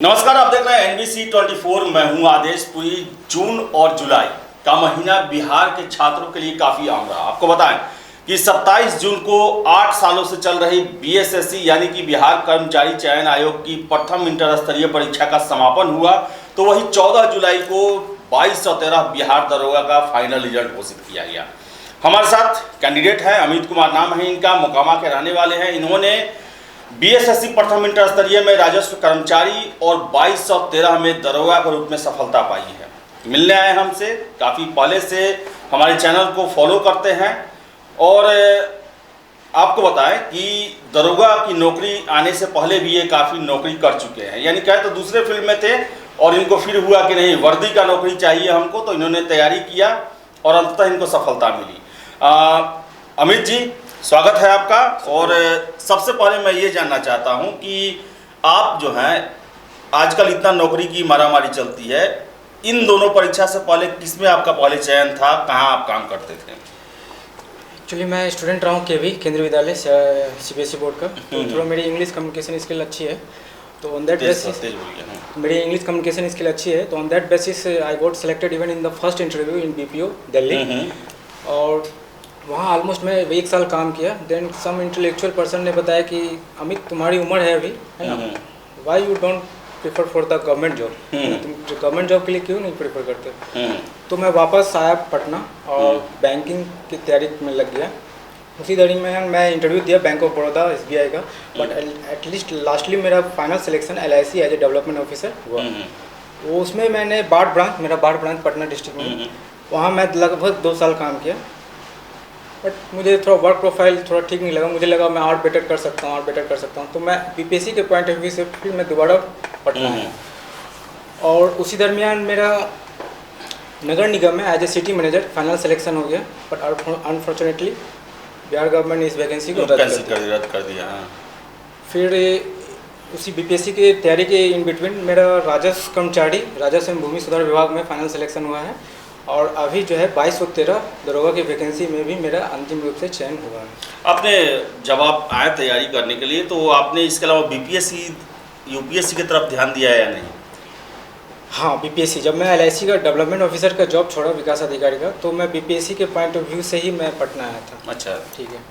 नमस्कार, आप देख रहे हैं NBC 24। मैं हूं आदेश। पूरी जून और जुलाई का महीना बिहार के छात्रों के लिए काफ़ी अहम रहा। आपको बताएं कि 27 जून को 8 सालों से चल रही BSSC यानी कि बिहार कर्मचारी चयन आयोग की प्रथम इंटर स्तरीय परीक्षा का समापन हुआ। तो वही 14 जुलाई को 2213 बिहार दरोगा का फाइनल रिजल्ट घोषित किया गया। हमारे साथ कैंडिडेट है, अमित कुमार नाम है इनका, मोकामा के रहने वाले हैं। इन्होंने BSSC प्रथम इंटर स्तरीय में राजस्व कर्मचारी और 2213 में दरोगा के रूप में सफलता पाई है। मिलने आए हमसे, काफ़ी पहले से हमारे चैनल को फॉलो करते हैं और आपको बताएं कि दरोगा की नौकरी आने से पहले भी ये काफ़ी नौकरी कर चुके हैं, यानी कहे तो दूसरे फील्ड में थे और इनको फिर हुआ कि नहीं वर्दी का नौकरी चाहिए हमको, तो इन्होंने तैयारी किया और अंततः इनको सफलता मिली। अमित जी, स्वागत है आपका। और सबसे पहले मैं ये जानना चाहता हूं कि आप जो हैं आजकल इतना नौकरी की मारामारी चलती है, इन दोनों परीक्षा से पहले किसमें आपका पहले चयन था, कहां आप काम करते थे? एक्चुअली मैं स्टूडेंट रहा हूँ केवी केंद्रीय विद्यालय CBSE बोर्ड का। तो थोड़ा मेरी इंग्लिश कम्युनिकेशन स्किल अच्छी है, तो ऑन दैट बेसिस मेरी इंग्लिश कम्युनिकेशन स्किल अच्छी है, तो on that basis I got selected even in the first interview in BPO Delhi. और वहाँ ऑलमोस्ट मैं 1 साल काम किया। देन सम इंटेलेक्चुअल पर्सन ने बताया कि अमित तुम्हारी उम्र है अभी, है ना, why you don't prefer for the government job, तुम गवर्नमेंट जॉब के लिए क्यों नहीं प्रेफर करते? तो मैं वापस आया पटना और बैंकिंग की तैयारी में लग गया। उसी दरमियान मैं इंटरव्यू दिया बैंक ऑफ बड़ौदा SBI का, बट एटलीस्ट लास्टली मेरा final selection LIC as a development officer हुआ। वो उसमें मैंने मेरा बाढ़ ब्रांच पटना डिस्ट्रिक्ट में, वहाँ मैं लगभग 2 साल काम किया। बट मुझे थोड़ा वर्क प्रोफाइल थोड़ा ठीक नहीं लगा। मुझे लगा मैं और बेटर कर सकता हूँ, तो मैं BPSC के पॉइंट ऑफ व्यू से फिर मैं दोबारा पटना है। और उसी दरमियान मेरा नगर निगम में as a city manager final selection हो गया, बट अनफॉर्चुनेटली बिहार गवर्नमेंट ने इस वैकेंसी को रद्द कर दिया। फिर उसी BPSC की तैयारी के इन बिटवीन मेरा राजस्व कर्मचारी राजस्व एवं भूमि सुधार विभाग में फाइनल सिलेक्शन हुआ है, और अभी जो है 2213 दरोगा की वैकेंसी में भी मेरा अंतिम रूप से चयन हुआ है। आपने जब आप आए तैयारी करने के लिए, तो आपने इसके अलावा BPSC UPSC की तरफ ध्यान दिया है या नहीं? हाँ, BPSC जब मैं LIC का डेवलपमेंट ऑफिसर का जॉब छोड़ा विकास अधिकारी का, तो मैं BPSC के पॉइंट ऑफ व्यू से ही मैं पटना आया था। अच्छा, ठीक है।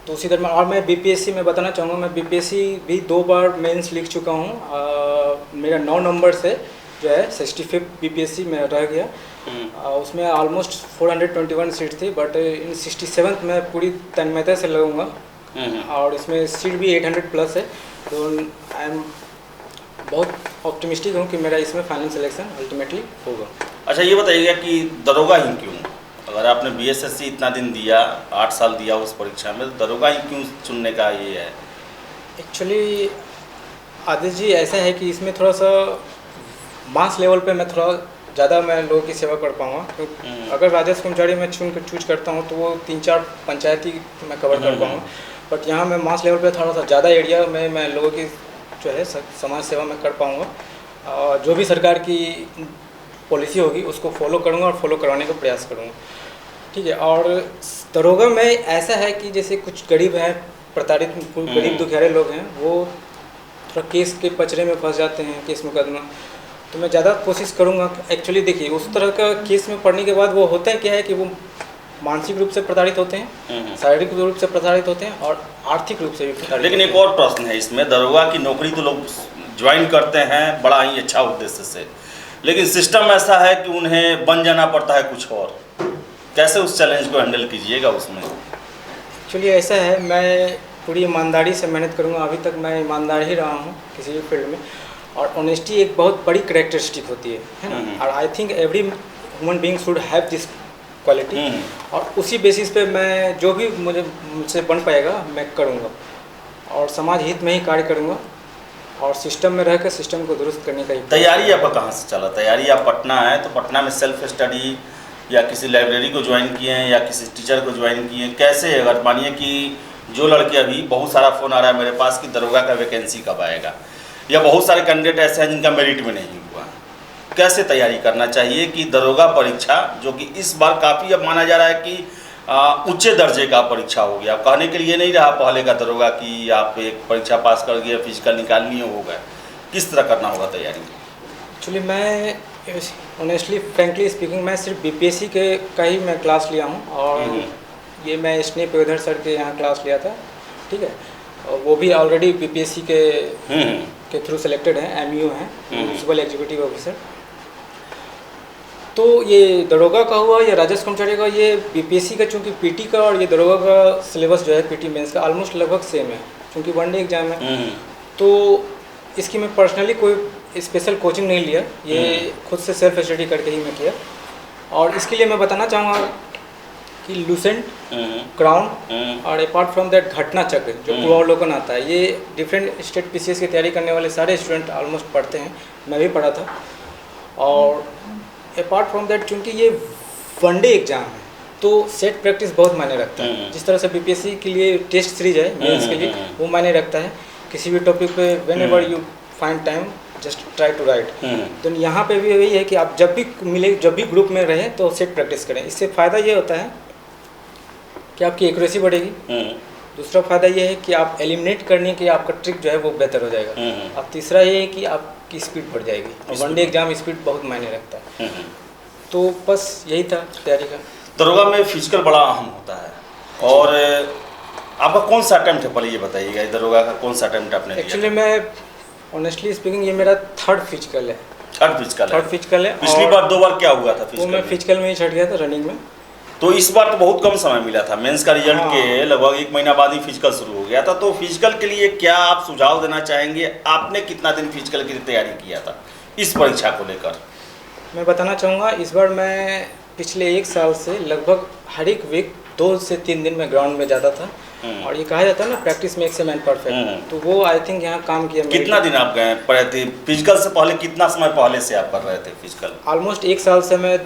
तो उसी दरमियान और मैं BPSC में बताना चाहूँगा, मैं BPSC भी 2 बार मेंस लिख चुका हूँ। मेरा 9 नंबर से जो है 65 BPSC में रह गया। उसमें ऑलमोस्ट 421 सीट थी, बट इन 67th में पूरी तन्मयता से लगूंगा, और इसमें सीट भी 800 प्लस है। तो आई एम बहुत ऑप्टिमिस्टिक हूँ कि मेरा इसमें फाइनल सिलेक्शन अल्टीमेटली होगा। अच्छा, ये बताइएगा कि दरोगा ही क्यों? अगर आपने BSSC इतना दिन दिया, 8 साल दिया उस परीक्षा में, तो दरोगा ही क्यों चुनने का ये है? एक्चुअली आदित्य जी, ऐसा है कि इसमें थोड़ा सा मास लेवल पे मैं थोड़ा ज़्यादा मैं लोगों की सेवा कर पाऊँगा। तो अगर राजस्व कर्मचारी मैं चूज करता हूँ तो वो 3-4 पंचायती मैं कवर कर पाऊँगा, बट यहाँ मैं मास लेवल पे थोड़ा सा ज़्यादा एरिया में मैं लोगों की जो है समाज सेवा में कर पाऊँगा। जो भी सरकार की पॉलिसी होगी उसको फॉलो करूँगा और फॉलो करवाने का प्रयास करूँगा। ठीक है। और दरोगा में ऐसा है कि जैसे कुछ गरीब हैं, प्रताड़ित गरीब दुखियारे लोग हैं, वो थोड़ा केस के पचड़े में फंस जाते हैं, केस मुकदमा। तो मैं ज़्यादा कोशिश करूँगा। एक्चुअली देखिए, उस तरह का केस में पढ़ने के बाद वो होता है क्या है कि वो मानसिक रूप से प्रताड़ित होते हैं, शारीरिक रूप से प्रताड़ित होते हैं और आर्थिक रूप से भी प्रताड़ित। लेकिन एक और प्रश्न है इसमें, दरोगा की नौकरी तो लोग ज्वाइन करते हैं बड़ा ही अच्छा उद्देश्य से, लेकिन सिस्टम ऐसा है कि उन्हें बन जाना पड़ता है कुछ और। कैसे उस चैलेंज को हैंडल कीजिएगा उसमें? एक्चुअली ऐसा है, मैं पूरी ईमानदारी से मेहनत करूँगा। अभी तक मैं ईमानदार ही रहा हूँ किसी भी फील्ड में, और ऑनेस्टी एक बहुत बड़ी कैरेक्टरिस्टिक होती है ना। और I think every human being should have this quality. और उसी बेसिस पे मैं जो भी मुझसे बन पाएगा मैं करूँगा, और समाज हित में ही कार्य करूँगा, और सिस्टम में रहकर सिस्टम को दुरुस्त करने का ही। तैयारी आपका कहाँ से चला? तैयारी आप पटना है, तो पटना में सेल्फ स्टडी या किसी लाइब्रेरी को ज्वाइन किए हैं या किसी टीचर को ज्वाइन किए हैं? कैसे, अगर मानिए कि जो लड़के, अभी बहुत सारा फ़ोन आ रहा है मेरे पास कि दरोगा का वैकेंसी कब आएगा, या बहुत सारे कैंडिडेट ऐसे हैं जिनका मेरिट में नहीं हुआ, कैसे तैयारी करना चाहिए कि दरोगा परीक्षा, जो कि इस बार काफ़ी अब माना जा रहा है कि उच्च दर्जे का परीक्षा हो गया, कहने के लिए नहीं रहा पहले का दरोगा कि आप एक परीक्षा पास कर गए, फिजिकल निकालनी हो गए, किस तरह करना होगा तैयारी? एक्चुअली मैं ऑनेस्टली फ्रेंकली स्पीकिंग मैं सिर्फ बीपीएससी के का ही मैं क्लास लिया हूँ, और ये मैं स्नेप वेदर सर के यहाँ क्लास लिया था, ठीक है। और वो भी ऑलरेडी बीपीएससी के थ्रू सेलेक्टेड हैं, एमयू हैं, म्यूनिसिपल एग्जीक्यूटिव ऑफिसर। तो ये दरोगा का हुआ या राजस्व कर्मचारी का, ये बीपीएससी का चूँकि पीटी का और ये दरोगा का सिलेबस जो है पीटी मेंस का ऑलमोस्ट लगभग सेम है, क्योंकि वन डे एग्जाम है। तो इसकी मैं पर्सनली कोई स्पेशल कोचिंग नहीं लिया, ये खुद से सेल्फ स्टडी करके ही मैं किया। और इसके लिए मैं बताना चाहूँगा कि लूसेंट, क्राउन और अपार्ट फ्रॉम दैट घटना चक्र जो पूर्वावलोकन आता है, ये डिफरेंट स्टेट पीसीएस की तैयारी करने वाले सारे स्टूडेंट ऑलमोस्ट पढ़ते हैं, मैं भी पढ़ा था। और अपार्ट फ्रॉम दैट चूँकि ये वनडे एग्जाम है तो सेट प्रैक्टिस बहुत मायने रखता है। जिस तरह से बीपीएससी के लिए टेस्ट सीरीज है मेंस के लिए, वो मायने रखता है। किसी भी टॉपिक पे whenever you find time just try to write. तो यहाँ पे भी वही है कि आप जब भी मिले, जब भी ग्रुप में रहें तो सेट प्रैक्टिस करें। इससे फ़ायदा ये होता है कि आपकी एक्यूरेसी बढ़ेगी। दूसरा फ़ायदा ये है कि आप एलिमिनेट करने के आपका ट्रिक जो है वो बेहतर हो जाएगा। अब तीसरा ये है कि आपकी स्पीड बढ़ जाएगी, और वनडे एग्जाम स्पीड बहुत मायने रखता है। तो बस यही था तैयारी का। दरोगा में फिजिकल बड़ा अहम होता है, और आपका कौन सा अटेम्प्ट है, पहले ये बताइएगा, दरोगा का कौन सा अटेम्प्ट आपने दिया? एक्चुअली मैं ऑनेस्टली स्पीकिंग ये मेरा थर्ड फिजिकल है। थर्ड फिजिकल है। पिछली बार 2 बार क्या हुआ था फिजिकल? वो मैं फिजिकल में ही छट गया था, रनिंग में। तो इस बार तो बहुत कम समय मिला था, मेंस का रिजल्ट के लगभग 1 महीना बाद ही फिजिकल शुरू हो गया था। तो फिजिकल के लिए क्या आप सुझाव देना चाहेंगे? आपने कितना दिन फिजिकल की तैयारी किया था इस परीक्षा को लेकर? मैं बताना चाहूँगा, इस बार मैं पिछले 1 साल से लगभग हर एक वीक 2 से 3 दिन में ग्राउंड में जाता था। और ये कहा जाता है ना, practice makes a man perfect, तो वो आई थिंक यहाँ काम किया। कितना दिन आप गए पढ़े थे फिजिकल से पहले? कितना समय पहले से आप कर रहे थे फिजिकल? ऑलमोस्ट 1 साल से मैं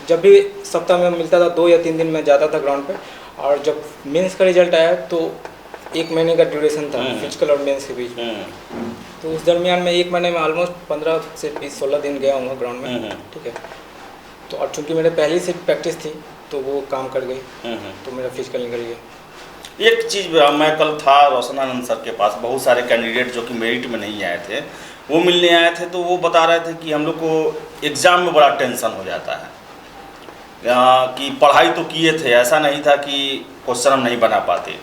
जब भी सप्ताह में मिलता था 2 या 3 दिन में जाता था ग्राउंड पे। और जब मेंस का रिजल्ट आया तो 1 महीने का ड्यूरेशन था फिजिकल और मेंस के बीच में। तो उस दरमियान में 1 महीने में ऑलमोस्ट 15 से 16 दिन गया हूँ ग्राउंड में, ठीक है। तो और चूँकि मेरे पहले से प्रैक्टिस थी तो वो काम कर गई, तो मेरा फिजिकल निकल गया। एक चीज़, मैं कल था रोशनानंद सर के पास, बहुत सारे कैंडिडेट जो कि मेरिट में नहीं आए थे वो मिलने आए थे। तो वो बता रहे थे कि हम लोग को एग्ज़ाम में बड़ा टेंशन हो जाता है, कि पढ़ाई तो किए थे, ऐसा नहीं था कि क्वेश्चन हम नहीं बना पाते,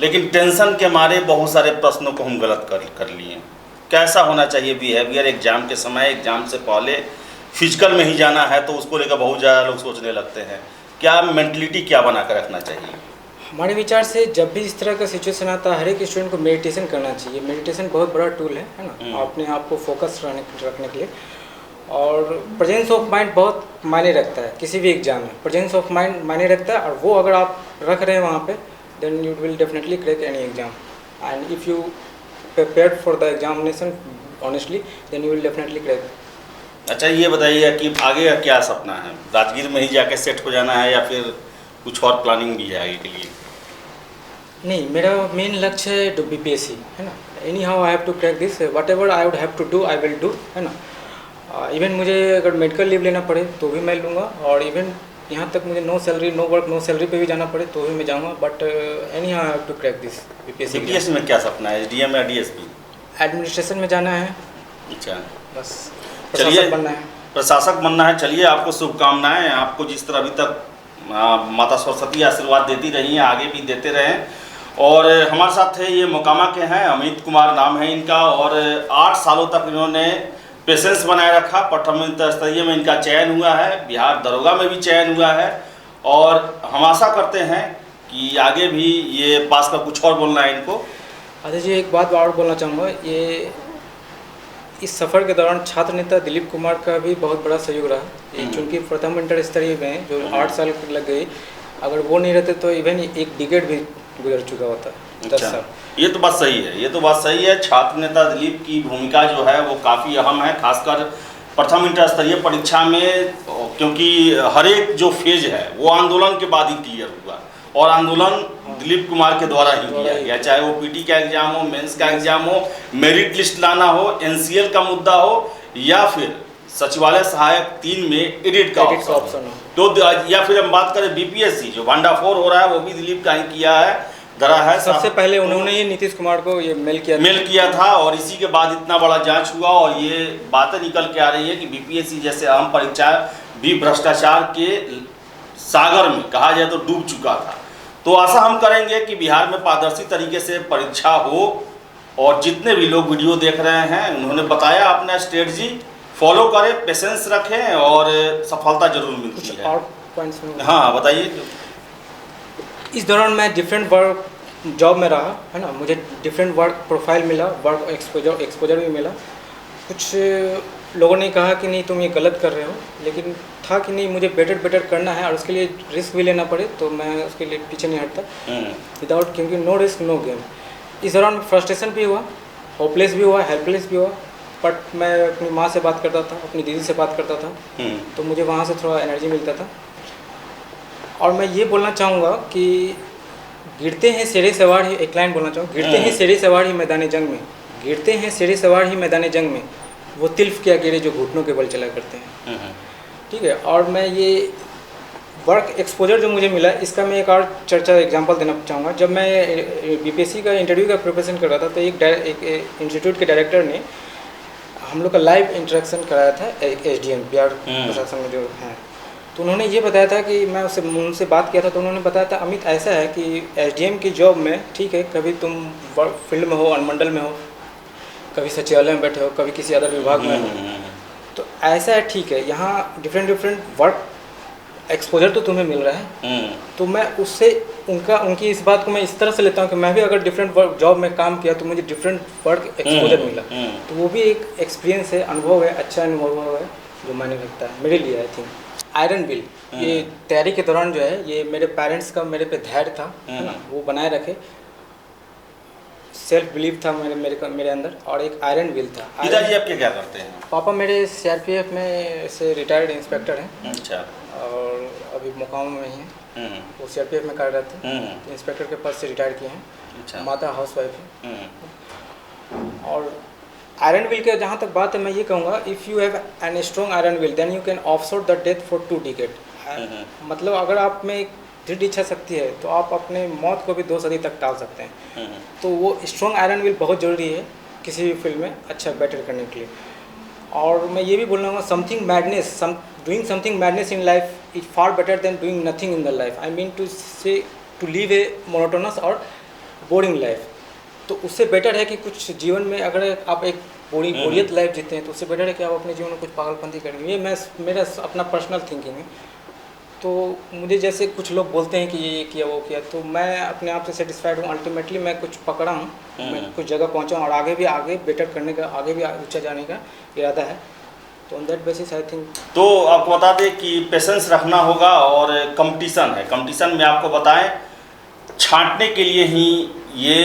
लेकिन टेंशन के मारे बहुत सारे प्रश्नों को हम गलत कर लिए। कैसा होना चाहिए बिहेवियर एग्ज़ाम के समय? एग्ज़ाम से पहले फिजिकल में ही जाना है तो उसको लेकर बहुत ज़्यादा लोग सोचने लगते हैं। क्या मेंटलिटी क्या बना कर रखना चाहिए? हमारे विचार से जब भी इस तरह का सिचुएशन आता है, हर एक स्टूडेंट को मेडिटेशन करना चाहिए। मेडिटेशन बहुत बड़ा टूल है ना, अपने आप को फोकस रखने के लिए। और प्रेजेंस ऑफ माइंड बहुत मायने रखता है किसी भी एग्जाम में। प्रेजेंस ऑफ माइंड मायने रखता है, और वो अगर आप रख रहे हैं वहाँ पे, then you will definitely crack any exam. And if you prepared for the examination honestly, then you will definitely crack. अच्छा, ये बताइए कि आगे का क्या सपना है? राजगीर में ही जाके सेट हो जाना है या फिर कुछ और प्लानिंग भी है आगे के लिए? नहीं, मेरा मेन लक्ष्य है टू बीपीएससी, है ना। Anyhow I have to crack this, whatever I would have to do I will do, है ना। इवन मुझे अगर मेडिकल लीव लेना पड़े तो भी मैं लूँगा, और इवन यहाँ तक मुझे no salary, no work, no salary पे भी जाना पड़े तो भी मैं जाऊँगा। But anyhow I have to crack this BPSC. BPSC में क्या सपना है? एसडीएम या डीएसपी? एडमिनिस्ट्रेशन में जाना है। अच्छा, बस चलिए, बनना है, प्रशासक बनना है। चलिए, आपको शुभकामनाएं। आपको जिस तरह अभी तक माता सरस्वती आशीर्वाद देती रही हैं, आगे भी देते रहें। और हमारे साथ थे, ये मोकामा के हैं, अमित कुमार नाम है इनका, और 8 सालों तक इन्होंने पेशेंस बनाए रखा। प्रथम स्तरीय में इनका चयन हुआ है, बिहार दरोगा में भी चयन हुआ है, और हम आशा करते हैं कि आगे भी ये पास का कुछ और बोलना है इनको। अच्छा जी, एक बात और बोलना चाहूँगा। ये इस सफ़र के दौरान छात्र नेता दिलीप कुमार का भी बहुत बड़ा सहयोग रहा। चूँकि प्रथम इंटर स्तरीय में जो 8 साल लग गई, अगर वो नहीं रहते तो इवन एक डिकेड भी गुजर चुका होता है, 10 साल। ये तो बात सही है, ये तो बात सही है। छात्र नेता दिलीप की भूमिका जो है वो काफ़ी अहम है, खासकर प्रथम इंटर स्तरीय परीक्षा में, क्योंकि हर एक जो फेज है वो आंदोलन के बाद ही क्लियर हुआ, और आंदोलन दिलीप कुमार के द्वारा ही किया गया। चाहे वो पीटी का एग्जाम हो, मेंस का एग्जाम हो, मेरिट लिस्ट लाना हो, एनसीएल का मुद्दा हो, या फिर सचिवालय सहायक 3 में एडिट का ऑप्शन हो, तो या फिर हम बात करें बीपीएससी जो भांडाफोड़ हो रहा है वो भी दिलीप का ही किया है। धरा है। सबसे पहले उन्होंने ही नीतीश कुमार को ये मेल किया था और इसी के बाद इतना बड़ा जांच हुआ और ये बातें निकल के आ रही है कि बीपीएससी जैसे अहम परीक्षा भी भ्रष्टाचार के सागर में कहा जाए तो डूब चुका था। तो आशा हम करेंगे कि बिहार में पारदर्शी तरीके से परीक्षा हो और जितने भी लोग वीडियो देख रहे हैं उन्होंने बताया अपना स्ट्रेटजी फॉलो करें, पेशेंस रखें और सफलता जरूर मिलती है। और पॉइंट्स में हाँ बताइए। इस दौरान मैं डिफरेंट वर्क जॉब में रहा है ना, मुझे डिफरेंट वर्क प्रोफाइल मिला, वर्क एक्सपोजर भी मिला। कुछ लोगों ने कहा कि नहीं तुम ये गलत कर रहे हो, लेकिन था कि नहीं मुझे बेटर करना है और उसके लिए रिस्क भी लेना पड़े तो मैं उसके लिए पीछे नहीं हटता विदाउट, क्योंकि नो रिस्क नो गेम। इस दौरान फ्रस्ट्रेशन भी हुआ, होपलेस भी हुआ, हेल्पलेस भी हुआ, बट मैं अपनी माँ से बात करता था, अपनी दीदी से बात करता था, तो मुझे वहाँ से थोड़ा एनर्जी मिलता था। और मैं ये बोलना चाहूँगा कि गिरते हैं शेरे सवार ही, एक लाइन बोलना चाहूँगा, गिरते हैं शेरे सवार ही मैदान जंग में, गिरते हैं शेरे सवार ही मैदान जंग में, वो तिल्फ क्या गिरे जो घुटनों के बल चला करते हैं। ठीक है। और मैं ये वर्क एक्सपोजर जो मुझे मिला इसका मैं एक और चर्चा एग्जांपल देना चाहूँगा। जब मैं बीपीएससी का इंटरव्यू का प्रिपरेशन कर रहा था तो एक इंस्टीट्यूट के डायरेक्टर ने हम लोग का लाइव इंटरेक्शन कराया था एसडीएम बिहार प्रशासन में जो हैं, तो उन्होंने ये बताया था कि मैं उनसे बात किया था तो उन्होंने बताया था अमित ऐसा है कि एसडीएम की जॉब में ठीक है कभी तुम फील्ड में हो, अनुमंडल में हो, कभी सचिवालय में बैठे हो, कभी किसी अदर विभाग में हो, तो ऐसा है ठीक है, यहाँ डिफरेंट वर्क एक्सपोजर तो तुम्हें मिल रहा है। तो मैं उससे उनकी इस बात को मैं इस तरह से लेता हूँ कि मैं भी अगर डिफरेंट वर्क जॉब में काम किया तो मुझे डिफरेंट वर्क एक्सपोजर मिला, तो वो भी एक एक्सपीरियंस है, अनुभव है, अच्छा अनुभव है जो मैंने लगता है मेरे लिए। आई थिंक आयरन विल ये तैयारी के दौरान जो है ये मेरे पेरेंट्स का मेरे पे धैर्य था, है ना, वो बनाए रखे, सेल्फ बिलीव था मेरे अंदर, और एक आयरन विल था। पिताजी आपके क्या करते हैं? पापा मेरे सीआरपीएफ में से रिटायर्ड इंस्पेक्टर हैं। अच्छा। और अभी मोकामा में ही हैं, वो सीआरपीएफ में कार्यरत थे, तो इंस्पेक्टर के पद से रिटायर किए हैं। अच्छा। माता हाउस वाइफ है। और आयरन विल के जहाँ तक बात है मैं ये कहूँगा if you have an strong iron will then you can offshore the death for 2 decade. मतलब अगर आप में एक दृढ़ इच्छा शक्ति है तो आप अपने मौत को भी 2 सदी तक टाल सकते हैं। तो वो स्ट्रॉन्ग आयरन विल बहुत ज़रूरी है किसी भी फील्ड में अच्छा बेटर करने के लिए। और मैं ये भी बोलना चाहूँगा doing something madness in life is far better than doing nothing in the life. I mean to say to live a monotonous और boring life. तो उससे बेटर है कि कुछ जीवन में अगर आप एक बोरियत लाइफ जीते हैं तो उससे बेटर है कि आप अपने जीवन में कुछ पागलपंती करेंगे। ये मेरा अपना पर्सनल थिंकिंग है। तो मुझे जैसे कुछ लोग बोलते हैं कि ये किया वो किया, तो मैं अपने आप से सेटिस्फाइड हूँ। अल्टीमेटली मैं कुछ पकड़ा हूँ, मैं कुछ जगह पहुँचा हूँ और आगे बेटर करने का, आगे भी ऊँचा जाने का इरादा है। तो on that basis I think. तो आपको बता दें कि पेशेंस रखना होगा और कंपटीशन है, कंपटीशन में आपको बताएं छांटने के लिए ही ये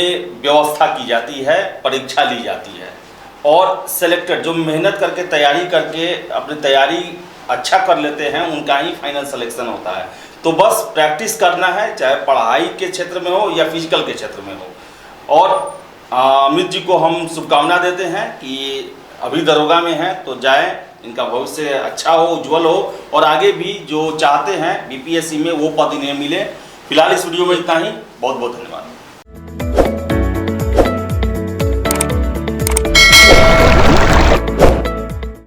व्यवस्था की जाती है, परीक्षा ली जाती है और सेलेक्टेड जो मेहनत करके तैयारी करके अपनी तैयारी अच्छा कर लेते हैं उनका ही फाइनल सिलेक्शन होता है। तो बस प्रैक्टिस करना है, चाहे पढ़ाई के क्षेत्र में हो या फिजिकल के क्षेत्र में हो। और अमित जी को हम शुभकामना देते हैं कि अभी दरोगा में हैं तो जाएं, इनका भविष्य अच्छा हो, उज्जवल हो और आगे भी जो चाहते हैं बीपीएससी में वो पद इन्हें मिले। फिलहाल इस वीडियो में इतना ही, बहुत बहुत धन्यवाद।